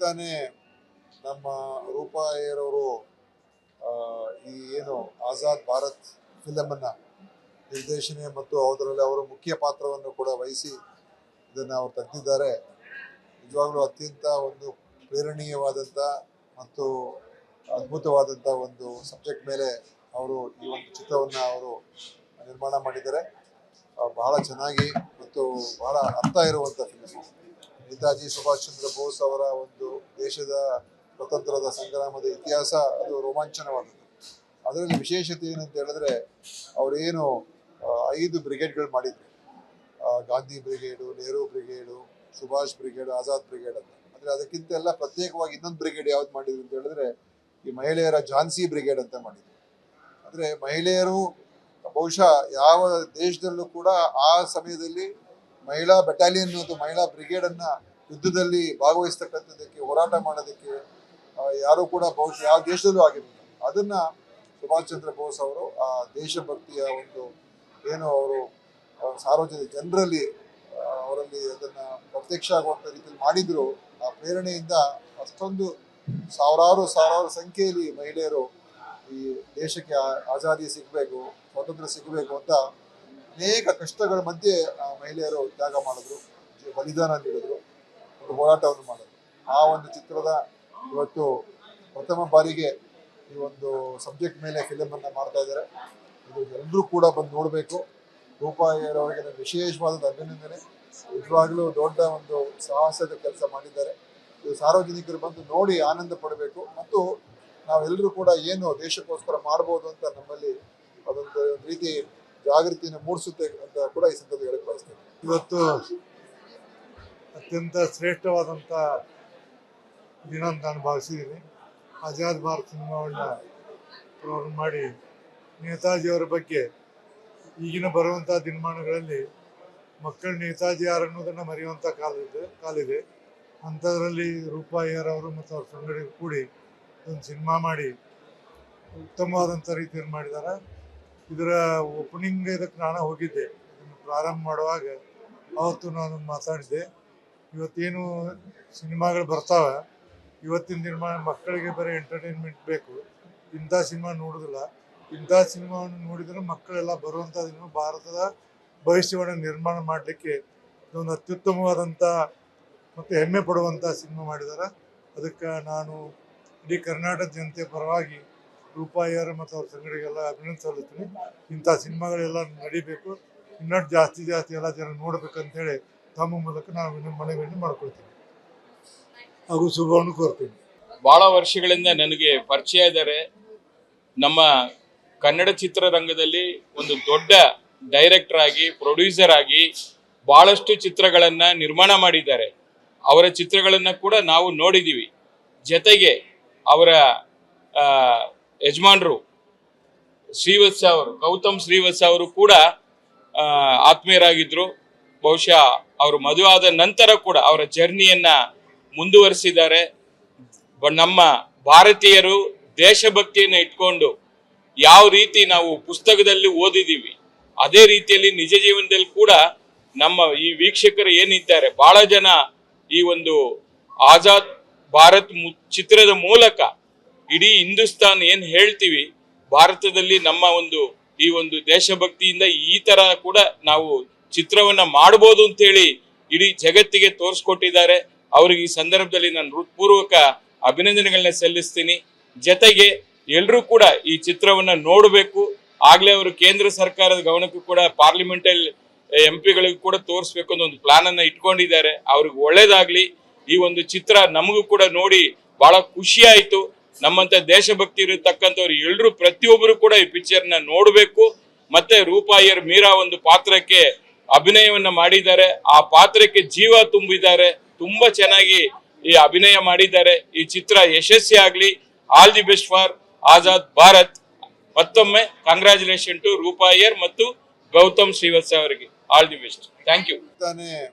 ತಾನೇ ನಮ್ಮ ರೂಪಾಯಿಯರವರು ಈ ಏನು ಆಜಾದ್ ಭಾರತ್ ಫಿಲಮನ್ನು ನಿರ್ದೇಶನೆ ಮತ್ತು ಅದರಲ್ಲಿ ಅವರು ಮುಖ್ಯ ಪಾತ್ರವನ್ನು ಕೂಡ ವಹಿಸಿ ಇದನ್ನು ಅವರು ತೆಗೆದಿದ್ದಾರೆ. ನಿಜವಾಗ್ಲೂ ಅತ್ಯಂತ ಒಂದು ಪ್ರೇರಣೀಯವಾದಂಥ ಮತ್ತು ಅದ್ಭುತವಾದಂಥ ಒಂದು ಸಬ್ಜೆಕ್ಟ್ ಮೇಲೆ ಅವರು ಈ ಒಂದು ಚಿತ್ರವನ್ನು ಅವರು ನಿರ್ಮಾಣ ಮಾಡಿದ್ದಾರೆ. ಬಹಳ ಚೆನ್ನಾಗಿ ಮತ್ತು ಬಹಳ ಅರ್ಥ ಇರುವಂಥ ಫಿಲ್ಮ್. ನೇತಾಜಿ ಸುಭಾಷ್ ಚಂದ್ರ ಬೋಸ್ ಅವರ ಒಂದು ದೇಶದ ಸ್ವತಂತ್ರದ ಸಂಗ್ರಾಮದ ಇತಿಹಾಸ ಅದು ರೋಮಾಂಚನವಾದದ್ದು. ಅದರಲ್ಲಿ ವಿಶೇಷತೆ ಏನಂತ ಹೇಳಿದ್ರೆ ಅವರೇನು 5 ಬ್ರಿಗೇಡ್ಗಳು ಮಾಡಿದ್ರು. ಗಾಂಧಿ ಬ್ರಿಗೇಡು, ನೆಹರು ಬ್ರಿಗೇಡು, ಸುಭಾಷ್ ಬ್ರಿಗೇಡ್, ಆಜಾದ್ ಬ್ರಿಗೇಡ್ ಅಂತ. ಅಂದರೆ ಅದಕ್ಕಿಂತ ಎಲ್ಲ ಪ್ರತ್ಯೇಕವಾಗಿ ಇನ್ನೊಂದು ಬ್ರಿಗೇಡ್ ಯಾವ್ದು ಮಾಡಿದ್ರು ಅಂತ ಹೇಳಿದ್ರೆ ಈ ಮಹಿಳೆಯರ ಝಾನ್ಸಿ ಬ್ರಿಗೇಡ್ ಅಂತ ಮಾಡಿದ್ರು. ಅಂದರೆ ಮಹಿಳೆಯರು ಬಹುಶಃ ಯಾವ ದೇಶದಲ್ಲೂ ಕೂಡ ಆ ಸಮಯದಲ್ಲಿ ಮಹಿಳಾ ಬೆಟಾಲಿಯನ್ ಮತ್ತು ಮಹಿಳಾ ಬ್ರಿಗೇಡನ್ನು ಯುದ್ಧದಲ್ಲಿ ಭಾಗವಹಿಸ್ತಕ್ಕಂಥದ್ದಕ್ಕೆ ಹೋರಾಟ ಮಾಡೋದಕ್ಕೆ ಯಾರೂ ಕೂಡ ಬಹುಶಃ ಯಾವ ದೇಶದಲ್ಲೂ ಆಗಿರಲಿಲ್ಲ. ಅದನ್ನು ಸುಭಾಷ್ ಚಂದ್ರ ಬೋಸ್ ಅವರು ಆ ದೇಶಭಕ್ತಿಯ ಒಂದು ಏನು ಅವರು ಸಾರ್ವಜನಿಕ ಜನರಲ್ಲಿ ಅವರಲ್ಲಿ ಅದನ್ನು ಪ್ರತ್ಯಕ್ಷ ಆಗುವಂಥ ರೀತಿಯಲ್ಲಿ ಮಾಡಿದ್ರು. ಆ ಪ್ರೇರಣೆಯಿಂದ ಅಷ್ಟೊಂದು ಸಾವಿರಾರು ಸಂಖ್ಯೆಯಲ್ಲಿ ಮಹಿಳೆಯರು ಈ ದೇಶಕ್ಕೆ ಆಜಾದಿ ಸಿಗಬೇಕು, ಸ್ವಾತಂತ್ರ್ಯ ಸಿಗಬೇಕು ಅಂತ ಅನೇಕ ಕಷ್ಟಗಳ ಮಧ್ಯೆ ಆ ಮಹಿಳೆಯರು ತ್ಯಾಗ ಮಾಡಿದ್ರು, ಬಲಿದಾನ ನೀಡಿದ್ರು, ಒಂದು ಹೋರಾಟವನ್ನು ಮಾಡಿದ್ರು. ಆ ಒಂದು ಚಿತ್ರದ ಇವತ್ತು ಪ್ರಥಮ ಬಾರಿಗೆ ಈ ಒಂದು ಸಬ್ಜೆಕ್ಟ್ ಮೇಲೆ ಫಿಲಮನ್ನು ಮಾಡ್ತಾ ಇದ್ದಾರೆ. ಇದು ಎಲ್ಲರೂ ಕೂಡ ಬಂದು ನೋಡಬೇಕು. ರೂಪಾಯಿಯವರಿಗೆ ನನ್ನ ವಿಶೇಷವಾದ ಅಭಿನಂದನೆ. ನಿಜವಾಗ್ಲೂ ದೊಡ್ಡ ಒಂದು ಸಾಹಸದ ಕೆಲಸ ಮಾಡಿದ್ದಾರೆ. ಇದು ಸಾರ್ವಜನಿಕರು ಬಂದು ನೋಡಿ ಆನಂದ ಪಡಬೇಕು ಮತ್ತು ನಾವೆಲ್ಲರೂ ಕೂಡ ಏನು ದೇಶಕ್ಕೋಸ್ಕರ ಮಾಡ್ಬೋದು ಅಂತ ನಮ್ಮಲ್ಲಿ ಅದೊಂದು ರೀತಿ ಜಾಗೃತಿಯನ್ನು ಮೂಡಿಸುತ್ತೆ ಅಂತ ಕೂಡ ಈ ಸಂದರ್ಭದಲ್ಲಿ ಹೇಳಕ್ಕೆ ಬಯಸ್ತೇನೆ. ಇವತ್ತು ಅತ್ಯಂತ ಶ್ರೇಷ್ಠವಾದಂಥ ದಿನ ಅಂತ ನಾನು ಭಾವಿಸಿದ್ದೀನಿ. ಆಜಾದ್ ಭಾರತ್ ಸಿನಿಮಾವನ್ನು ಪ್ರಾರಂಭ ಮಾಡಿ ನೇತಾಜಿಯವರ ಬಗ್ಗೆ ಈಗಿನ ಬರುವಂಥ ದಿನಮಾನಗಳಲ್ಲಿ ಮಕ್ಕಳು ನೇತಾಜಿ ಯಾರು ಅನ್ನೋದನ್ನು ಮರೆಯುವಂಥ ಕಾಲಿದೆ. ಅಂಥದ್ರಲ್ಲಿ ರೂಪಾಯಿಯರವರು ಮತ್ತು ಅವ್ರ ಸಂಗಡಿಗರು ಕೂಡಿ ಒಂದು ಸಿನಿಮಾ ಮಾಡಿ ಉತ್ತಮವಾದಂಥ ರೀತಿಯಲ್ಲಿ ಮಾಡಿದ್ದಾರೆ. ಇದರ ಓಪನಿಂಗ್ ಇದಕ್ಕೆ ನಾನು ಹೋಗಿದ್ದೆ. ಇದನ್ನು ಪ್ರಾರಂಭ ಮಾಡುವಾಗ ಅವತ್ತು ನಾನು ಮಾತಾಡಿದ್ದೆ, ಇವತ್ತೇನು ಸಿನಿಮಾಗಳು ಬರ್ತಾವೆ, ಇವತ್ತಿನ ದಿನ ಮಕ್ಕಳಿಗೆ ಬರೀ ಎಂಟರ್ಟೈನ್ಮೆಂಟ್ ಬೇಕು, ಇಂಥ ಸಿನಿಮಾ ನೋಡೋದಿಲ್ಲ. ಇಂಥ ಸಿನಿಮಾವನ್ನು ನೋಡಿದರೆ ಮಕ್ಕಳೆಲ್ಲ ಬರುವಂಥ ದಿನ ಭಾರತದ ಭವಿಷ್ಯವನ್ನು ನಿರ್ಮಾಣ ಮಾಡಲಿಕ್ಕೆ ಇದೊಂದು ಅತ್ಯುತ್ತಮವಾದಂಥ ಮತ್ತು ಹೆಮ್ಮೆ ಪಡುವಂಥ ಸಿನಿಮಾ ಮಾಡಿದ್ದಾರೆ. ಅದಕ್ಕೆ ನಾನು ಇಡೀ ಕರ್ನಾಟಕ ಜನತೆ ಪರವಾಗಿ ರೂಪಾಯಿಯರು ಮತ್ತು ಅವ್ರ ಸಂಗಡಿಗೆಲ್ಲ ಅಭಿನಂದನೆ ಸಲ್ಲಿಸ್ತೀನಿ. ಇಂಥ ಸಿನಿಮಾಗಳೆಲ್ಲ ನಡಿಬೇಕು, ಇನ್ನಷ್ಟು ಜಾಸ್ತಿ ಎಲ್ಲ ಜನ ನೋಡ್ಬೇಕಂತೇಳಿ ತಮ್ಮ ಮೂಲಕ ನಾನು ಮನವಿಯನ್ನು ಮಾಡ್ಕೊಳ್ತೀನಿ ಹಾಗೂ ಶುಭವನ್ನು ಕೋರ್ತೀನಿ. ಬಹಳ ವರ್ಷಗಳಿಂದ ನನಗೆ ಪರಿಚಯ ಇದ್ದಾರೆ. ನಮ್ಮ ಕನ್ನಡ ಚಿತ್ರರಂಗದಲ್ಲಿ ಒಂದು ದೊಡ್ಡ ಡೈರೆಕ್ಟರ್ ಆಗಿ, ಪ್ರೊಡ್ಯೂಸರ್ ಆಗಿ ಬಹಳಷ್ಟು ಚಿತ್ರಗಳನ್ನು ನಿರ್ಮಾಣ ಮಾಡಿದ್ದಾರೆ. ಅವರ ಚಿತ್ರಗಳನ್ನು ಕೂಡ ನಾವು ನೋಡಿದ್ದೀವಿ. ಜೊತೆಗೆ ಅವರ ಯಜಮಾನರು ಶ್ರೀವತ್ಸ ಅವರು, ಗೌತಮ್ ಶ್ರೀವತ್ಸ ಅವರು ಕೂಡ ಆತ್ಮೀಯರಾಗಿದ್ದರು. ಬಹುಶಃ ಅವರು ಮದುವೆ ಆದ ನಂತರ ಕೂಡ ಅವರ ಜರ್ನಿಯನ್ನ ಮುಂದುವರಿಸಿದ್ದಾರೆ. ನಮ್ಮ ಭಾರತೀಯರು ದೇಶಭಕ್ತಿಯನ್ನು ಇಟ್ಕೊಂಡು ಯಾವ ರೀತಿ ನಾವು ಪುಸ್ತಕದಲ್ಲಿ ಓದಿದ್ದೀವಿ ಅದೇ ರೀತಿಯಲ್ಲಿ ನಿಜ ಜೀವನದಲ್ಲಿ ಕೂಡ ನಮ್ಮ ಈ ವೀಕ್ಷಕರು ಏನಿದ್ದಾರೆ ಬಹಳ ಜನ ಈ ಒಂದು ಆಜಾದ್ ಭಾರತ್ ಚಿತ್ರದ ಮೂಲಕ ಇಡೀ ಹಿಂದೂಸ್ತಾನ್ ಏನ್ ಹೇಳ್ತೀವಿ ಭಾರತದಲ್ಲಿ ನಮ್ಮ ಒಂದು ಈ ಒಂದು ದೇಶಭಕ್ತಿಯಿಂದ ಈ ತರ ಕೂಡ ನಾವು ಚಿತ್ರವನ್ನ ಮಾಡಬಹುದು ಅಂತ ಹೇಳಿ ಇಡೀ ಜಗತ್ತಿಗೆ ತೋರಿಸ್ಕೊಟ್ಟಿದ್ದಾರೆ. ಅವರಿಗೆ ಈ ಸಂದರ್ಭದಲ್ಲಿ ನಾನು ಹೃತ್ಪೂರ್ವಕ ಅಭಿನಂದನೆಗಳನ್ನ ಸಲ್ಲಿಸ್ತೀನಿ. ಜೊತೆಗೆ ಎಲ್ಲರೂ ಕೂಡ ಈ ಚಿತ್ರವನ್ನ ನೋಡಬೇಕು. ಆಗ್ಲೇ ಅವರು ಕೇಂದ್ರ ಸರ್ಕಾರದ ಗಮನಕ್ಕೂ ಕೂಡ ಪಾರ್ಲಿಮೆಂಟಲ್ಲಿ MP ಗಳಿಗೂ ಕೂಡ ತೋರಿಸ್ಬೇಕು ಅನ್ನೋ ಒಂದು ಪ್ಲಾನ್ ಅನ್ನ ಇಟ್ಕೊಂಡಿದ್ದಾರೆ. ಅವ್ರಿಗೆ ಒಳ್ಳೇದಾಗ್ಲಿ. ಈ ಒಂದು ಚಿತ್ರ ನಮಗೂ ಕೂಡ ನೋಡಿ ಬಹಳ ಖುಷಿ ಆಯ್ತು. ನಮ್ಮಂತ ದೇಶಭಕ್ತಿ ಇರತಕ್ಕಂಥವ್ರು ಎಲ್ಲರೂ ಪ್ರತಿಯೊಬ್ಬರು ಕೂಡ ಈ ಪಿಕ್ಚರ್ನ ನೋಡಬೇಕು. ಮತ್ತೆ ರೂಪಾಯಿಯರ್ ಮೀರಾ ಒಂದು ಪಾತ್ರಕ್ಕೆ ಅಭಿನಯವನ್ನ ಮಾಡಿದ್ದಾರೆ. ಆ ಪಾತ್ರಕ್ಕೆ ಜೀವ ತುಂಬಿದ್ದಾರೆ. ತುಂಬಾ ಚೆನ್ನಾಗಿ ಈ ಅಭಿನಯ ಮಾಡಿದ್ದಾರೆ. ಈ ಚಿತ್ರ ಯಶಸ್ವಿ ಆಗ್ಲಿ. All the best for Azaad Bharath. ಮತ್ತೊಮ್ಮೆ ಕಂಗ್ರಾಚುಲೇಷನ್ ಟು ರೂಪಾಯಿಯರ್ ಮತ್ತು ಗೌತಮ್ ಶ್ರೀವತ್ಸ ಅವರಿಗೆ all the best. Thank you.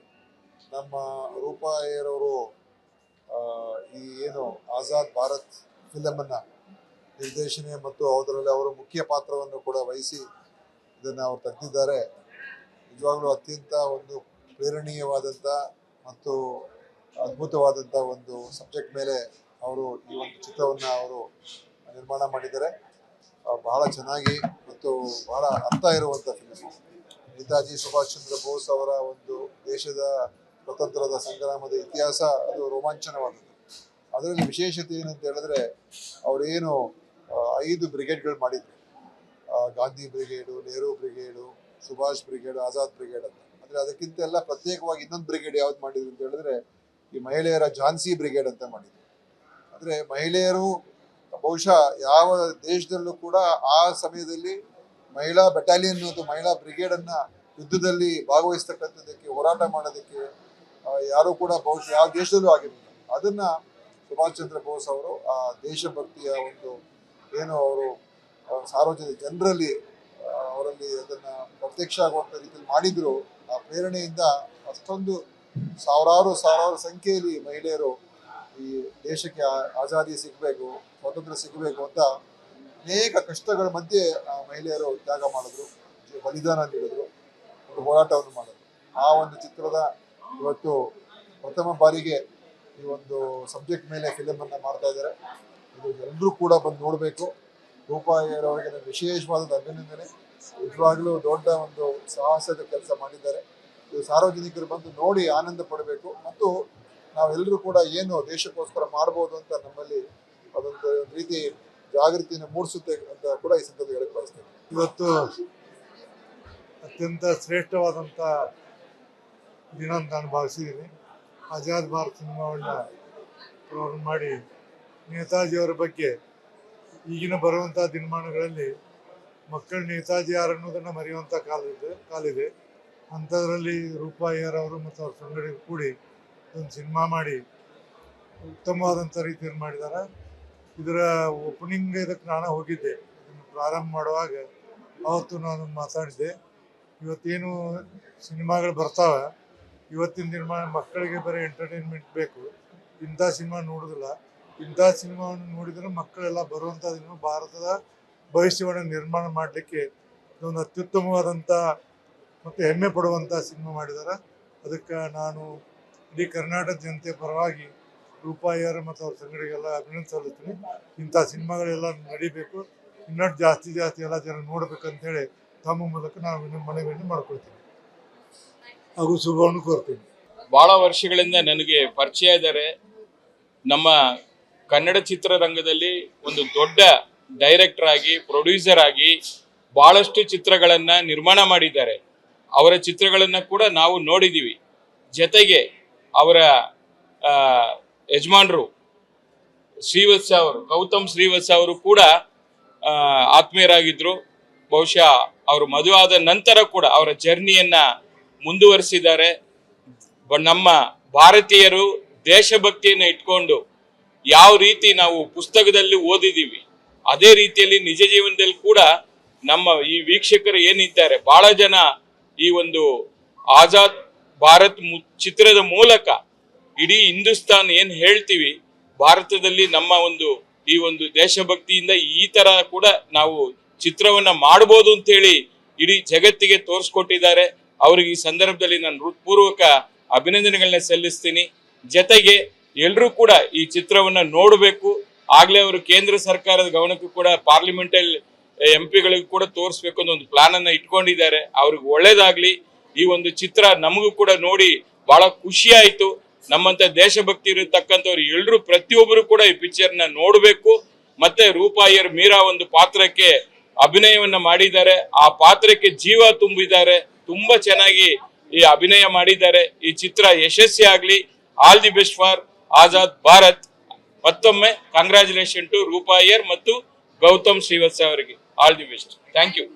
ನಮ್ಮ ರೂಪಾಯಿಯರವರು ಈ ಏನು ಆಜಾದ್ ಭಾರತ್ ಫಿಲಮನ್ನು ನಿರ್ದೇಶನೆ ಮತ್ತು ಅದರಲ್ಲಿ ಅವರು ಮುಖ್ಯ ಪಾತ್ರವನ್ನು ಕೂಡ ವಹಿಸಿ ಇದನ್ನು ಅವರು ತೆಗೆದಿದ್ದಾರೆ. ನಿಜವಾಗ್ಲೂ ಅತ್ಯಂತ ಒಂದು ಪ್ರೇರಣೀಯವಾದಂಥ ಮತ್ತು ಅದ್ಭುತವಾದಂಥ ಒಂದು ಸಬ್ಜೆಕ್ಟ್ ಮೇಲೆ ಅವರು ಈ ಒಂದು ಚಿತ್ರವನ್ನು ಅವರು ನಿರ್ಮಾಣ ಮಾಡಿದ್ದಾರೆ. ಬಹಳ ಚೆನ್ನಾಗಿ ಮತ್ತು ಬಹಳ ಅರ್ಥ ಇರುವಂಥ ಫಿಲ್ಮ್. ನೇತಾಜಿ ಸುಭಾಷ್ ಚಂದ್ರ ಬೋಸ್ ಅವರ ಒಂದು ದೇಶದ ಸ್ವತಂತ್ರದ ಸಂಗ್ರಾಮದ ಇತಿಹಾಸ ಅದು ರೋಮಾಂಚನವಾದದ್ದು. ಅದರಲ್ಲಿ ವಿಶೇಷತೆ ಏನಂತ ಹೇಳಿದ್ರೆ ಅವರೇನು 5 ಬ್ರಿಗೇಡ್ಗಳು ಮಾಡಿದ್ರು. ಗಾಂಧಿ ಬ್ರಿಗೇಡು, ನೆಹರು ಬ್ರಿಗೇಡು, ಸುಭಾಷ್ ಬ್ರಿಗೇಡ್, ಆಜಾದ್ ಬ್ರಿಗೇಡ್ ಅಂತ. ಅಂದರೆ ಅದಕ್ಕಿಂತ ಎಲ್ಲ ಪ್ರತ್ಯೇಕವಾಗಿ ಇನ್ನೊಂದು ಬ್ರಿಗೇಡ್ ಯಾವ್ದು ಮಾಡಿದ್ರು ಅಂತ ಹೇಳಿದ್ರೆ ಈ ಮಹಿಳೆಯರ ಝಾನ್ಸಿ ಬ್ರಿಗೇಡ್ ಅಂತ ಮಾಡಿದ್ರು. ಅಂದರೆ ಮಹಿಳೆಯರು ಬಹುಶಃ ಯಾವ ದೇಶದಲ್ಲೂ ಕೂಡ ಆ ಸಮಯದಲ್ಲಿ ಮಹಿಳಾ ಬೆಟಾಲಿಯನ್ ಮತ್ತು ಮಹಿಳಾ ಬ್ರಿಗೇಡನ್ನು ಯುದ್ಧದಲ್ಲಿ ಭಾಗವಹಿಸ್ತಕ್ಕಂಥದ್ದಕ್ಕೆ ಹೋರಾಟ ಮಾಡೋದಕ್ಕೆ ಯಾರೂ ಕೂಡ ಬಹುಶಃ ಯಾವ ದೇಶದಲ್ಲೂ ಆಗಿರಲಿಲ್ಲ. ಅದನ್ನು ಸುಭಾಷ್ ಚಂದ್ರ ಬೋಸ್ ಅವರು ಆ ದೇಶಭಕ್ತಿಯ ಒಂದು ಏನು ಅವರು ಸಾರ್ವಜನಿಕ ಜನರಲ್ಲಿ ಅವರಲ್ಲಿ ಅದನ್ನು ಪ್ರತ್ಯಕ್ಷ ಆಗುವಂಥ ರೀತಿಯಲ್ಲಿ ಮಾಡಿದ್ರು. ಆ ಪ್ರೇರಣೆಯಿಂದ ಅಷ್ಟೊಂದು ಸಾವಿರಾರು ಸಂಖ್ಯೆಯಲ್ಲಿ ಮಹಿಳೆಯರು ಈ ದೇಶಕ್ಕೆ ಆಜಾದಿ ಸಿಗಬೇಕು, ಸ್ವಾತಂತ್ರ್ಯ ಸಿಗಬೇಕು ಅಂತ ಅನೇಕ ಕಷ್ಟಗಳ ಮಧ್ಯೆ ಆ ಮಹಿಳೆಯರು ತ್ಯಾಗ ಮಾಡಿದ್ರು, ಬಲಿದಾನ ನೀಡಿದ್ರು, ಒಂದು ಹೋರಾಟವನ್ನು ಮಾಡಿದ್ರು. ಆ ಒಂದು ಚಿತ್ರದ ಇವತ್ತು ಪ್ರಥಮ ಬಾರಿಗೆ ಈ ಒಂದು ಸಬ್ಜೆಕ್ಟ್ ಮೇಲೆ ಫಿಲಮನ್ನು ಮಾಡ್ತಾ ಇದ್ದಾರೆ. ಇದು ಎಲ್ಲರೂ ಕೂಡ ಬಂದು ನೋಡಬೇಕು. ರೂಪಾಯಿಯವರಿಗೆ ನನ್ನ ವಿಶೇಷವಾದ ಅಭಿನಂದನೆ. ನಿಜವಾಗ್ಲೂ ದೊಡ್ಡ ಒಂದು ಸಾಹಸದ ಕೆಲಸ ಮಾಡಿದ್ದಾರೆ. ಇದು ಸಾರ್ವಜನಿಕರು ಬಂದು ನೋಡಿ ಆನಂದ ಪಡಬೇಕು ಮತ್ತು ನಾವೆಲ್ಲರೂ ಕೂಡ ಏನು ದೇಶಕ್ಕೋಸ್ಕರ ಮಾಡ್ಬೋದು ಅಂತ ನಮ್ಮಲ್ಲಿ ಅದೊಂದು ರೀತಿ ಜಾಗೃತಿಯನ್ನು ಮೂಡಿಸುತ್ತೆ ಅಂತ ಕೂಡ ಈ ಸಂದರ್ಭದಲ್ಲಿ ಹೇಳಕ್ಕೆ ಬಯಸ್ತೇನೆ. ಇವತ್ತು ಅತ್ಯಂತ ಶ್ರೇಷ್ಠವಾದಂಥ ದಿನ ಅಂತ ನಾನು ಭಾವಿಸಿದ್ದೀನಿ. ಆಜಾದ್ ಭಾರತ್ ಸಿನಿಮಾವನ್ನು ಪ್ರಾರಂಭ ಮಾಡಿ ನೇತಾಜಿಯವರ ಬಗ್ಗೆ ಈಗಿನ ಬರುವಂಥ ದಿನಮಾನಗಳಲ್ಲಿ ಮಕ್ಕಳು ನೇತಾಜಿ ಯಾರು ಅನ್ನೋದನ್ನು ಮರೆಯುವಂಥ ಕಾಲಿದೆ. ಅಂಥದ್ರಲ್ಲಿ ರೂಪಾಯಿಯರವರು ಮತ್ತು ಅವ್ರ ಸಂಗಡಿ ಕೂಡಿ ಒಂದು ಸಿನಿಮಾ ಮಾಡಿ ಉತ್ತಮವಾದಂಥ ರೀತಿಯಲ್ಲಿ ಮಾಡಿದ್ದಾರೆ. ಇದರ ಓಪನಿಂಗ್ ಇದಕ್ಕೆ ನಾನು ಹೋಗಿದ್ದೆ. ಇದನ್ನು ಪ್ರಾರಂಭ ಮಾಡುವಾಗ ಅವತ್ತು ನಾನು ಮಾತಾಡಿದ್ದೆ, ಇವತ್ತೇನು ಸಿನಿಮಾಗಳು ಬರ್ತಾವೆ, ಇವತ್ತಿನ ದಿನ ಮಕ್ಕಳಿಗೆ ಬರೀ ಎಂಟರ್ಟೈನ್ಮೆಂಟ್ ಬೇಕು, ಇಂಥ ಸಿನಿಮಾ ನೋಡೋದಿಲ್ಲ. ಇಂಥ ಸಿನಿಮಾವನ್ನು ನೋಡಿದರೆ ಮಕ್ಕಳೆಲ್ಲ ಬರುವಂಥ ದಿನ ಭಾರತದ ಭವಿಷ್ಯವನ್ನು ನಿರ್ಮಾಣ ಮಾಡಲಿಕ್ಕೆ ಇದೊಂದು ಅತ್ಯುತ್ತಮವಾದಂಥ ಮತ್ತು ಹೆಮ್ಮೆ ಪಡುವಂಥ ಸಿನಿಮಾ ಮಾಡಿದ್ದಾರೆ. ಅದಕ್ಕೆ ನಾನು ಇಡೀ ಕರ್ನಾಟಕ ಜನತೆ ಪರವಾಗಿ ರೂಪಾಯಿಯರು ಮತ್ತು ಅವ್ರ ಸಂಗಡಿಗೆಲ್ಲ ಅಭಿನಂದನೆ ಸಲ್ಲಿಸ್ತೀನಿ. ಇಂಥ ಸಿನಿಮಾಗಳೆಲ್ಲ ನಡಿಬೇಕು, ಇನ್ನಷ್ಟು ಜಾಸ್ತಿ ಎಲ್ಲ ಜನ ನೋಡ್ಬೇಕಂತೇಳಿ ತಮ್ಮ ಮೂಲಕ ನಾನು ಮನವಿಯನ್ನು ಮಾಡ್ಕೊಳ್ತೀನಿ ಹಾಗೂ ಶುಭವನ್ನು ಕೋರ್ತೀನಿ. ಬಹಳ ವರ್ಷಗಳಿಂದ ನನಗೆ ಪರಿಚಯ ಇದ್ದಾರೆ. ನಮ್ಮ ಕನ್ನಡ ಚಿತ್ರರಂಗದಲ್ಲಿ ಒಂದು ದೊಡ್ಡ ಡೈರೆಕ್ಟರ್ ಆಗಿ, ಪ್ರೊಡ್ಯೂಸರ್ ಆಗಿ ಬಹಳಷ್ಟು ಚಿತ್ರಗಳನ್ನ ನಿರ್ಮಾಣ ಮಾಡಿದ್ದಾರೆ. ಅವರ ಚಿತ್ರಗಳನ್ನ ಕೂಡ ನಾವು ನೋಡಿದ್ದೀವಿ. ಜೊತೆಗೆ ಅವರ ಯಜಮಾನರು ಶ್ರೀವತ್ಸ ಅವರು, ಗೌತಮ್ ಶ್ರೀವತ್ಸ ಅವರು ಕೂಡ ಆತ್ಮೀಯರಾಗಿದ್ರು. ಬಹುಶಃ ಅವರು ಮದುವೆ ಆದ ನಂತರ ಕೂಡ ಅವರ ಜರ್ನಿಯನ್ನ ಮುಂದುವರಿಸಿದ್ದಾರೆ. ನಮ್ಮ ಭಾರತೀಯರು ದೇಶಭಕ್ತಿಯನ್ನು ಇಟ್ಕೊಂಡು ಯಾವ ರೀತಿ ನಾವು ಪುಸ್ತಕದಲ್ಲಿ ಓದಿದ್ದೀವಿ ಅದೇ ರೀತಿಯಲ್ಲಿ ನಿಜ ಜೀವನದಲ್ಲಿ ಕೂಡ ನಮ್ಮ ಈ ವೀಕ್ಷಕರು ಏನಿದ್ದಾರೆ ಬಹಳ ಜನ ಈ ಒಂದು ಆಜಾದ್ ಭಾರತ್ ಚಿತ್ರದ ಮೂಲಕ ಇಡೀ ಹಿಂದೂಸ್ತಾನ್ ಏನ್ ಹೇಳ್ತೀವಿ, ಭಾರತದಲ್ಲಿ ನಮ್ಮ ಒಂದು ಈ ಒಂದು ದೇಶಭಕ್ತಿಯಿಂದ ಈ ತರ ಕೂಡ ನಾವು ಚಿತ್ರವನ್ನ ಮಾಡಬಹುದು ಅಂತ ಹೇಳಿ ಇಡೀ ಜಗತ್ತಿಗೆ ತೋರಿಸ್ಕೊಟ್ಟಿದ್ದಾರೆ. ಅವ್ರಿಗೆ ಈ ಸಂದರ್ಭದಲ್ಲಿ ನಾನು ಹೃತ್ಪೂರ್ವಕ ಅಭಿನಂದನೆಗಳನ್ನ ಸಲ್ಲಿಸ್ತೀನಿ. ಜೊತೆಗೆ ಎಲ್ಲರೂ ಕೂಡ ಈ ಚಿತ್ರವನ್ನ ನೋಡಬೇಕು. ಆಗ್ಲೇ ಅವರು ಕೇಂದ್ರ ಸರ್ಕಾರದ ಗಮನಕ್ಕೂ ಕೂಡ ಪಾರ್ಲಿಮೆಂಟಲ್ಲಿ MP ಗಳಿಗೂ ಕೂಡ ತೋರಿಸ್ಬೇಕು ಅನ್ನೋ ಒಂದು ಪ್ಲಾನ್ ಅನ್ನ ಇಟ್ಕೊಂಡಿದ್ದಾರೆ. ಅವ್ರಿಗೆ ಒಳ್ಳೇದಾಗ್ಲಿ. ಈ ಒಂದು ಚಿತ್ರ ನಮಗೂ ಕೂಡ ನೋಡಿ ಬಹಳ ಖುಷಿ ಆಯ್ತು. ನಮ್ಮಂತ ದೇಶಭಕ್ತಿ ಇರತಕ್ಕಂಥವ್ರು ಎಲ್ಲರೂ ಪ್ರತಿಯೊಬ್ಬರು ಕೂಡ ಈ ಪಿಕ್ಚರ್ನ ನೋಡಬೇಕು. ಮತ್ತೆ ರೂಪಾಯಿಯರ್ ಮೀರಾ ಒಂದು ಪಾತ್ರಕ್ಕೆ ಅಭಿನಯವನ್ನ ಮಾಡಿದ್ದಾರೆ. ಆ ಪಾತ್ರಕ್ಕೆ ಜೀವ ತುಂಬಿದ್ದಾರೆ. ತುಂಬಾ ಚೆನ್ನಾಗಿ ಈ ಅಭಿನಯ ಮಾಡಿದ್ದಾರೆ. ಈ ಚಿತ್ರ ಯಶಸ್ವಿ ಆಗ್ಲಿ. All the best for Azaad Bharath. ಮತ್ತೊಮ್ಮೆ ಕಂಗ್ರಾಚುಲೇಷನ್ ಟು ರೂಪಾಯಿಯರ್ ಮತ್ತು ಗೌತಮ್ ಶ್ರೀವತ್ಸ ಅವರಿಗೆ all the best. Thank you.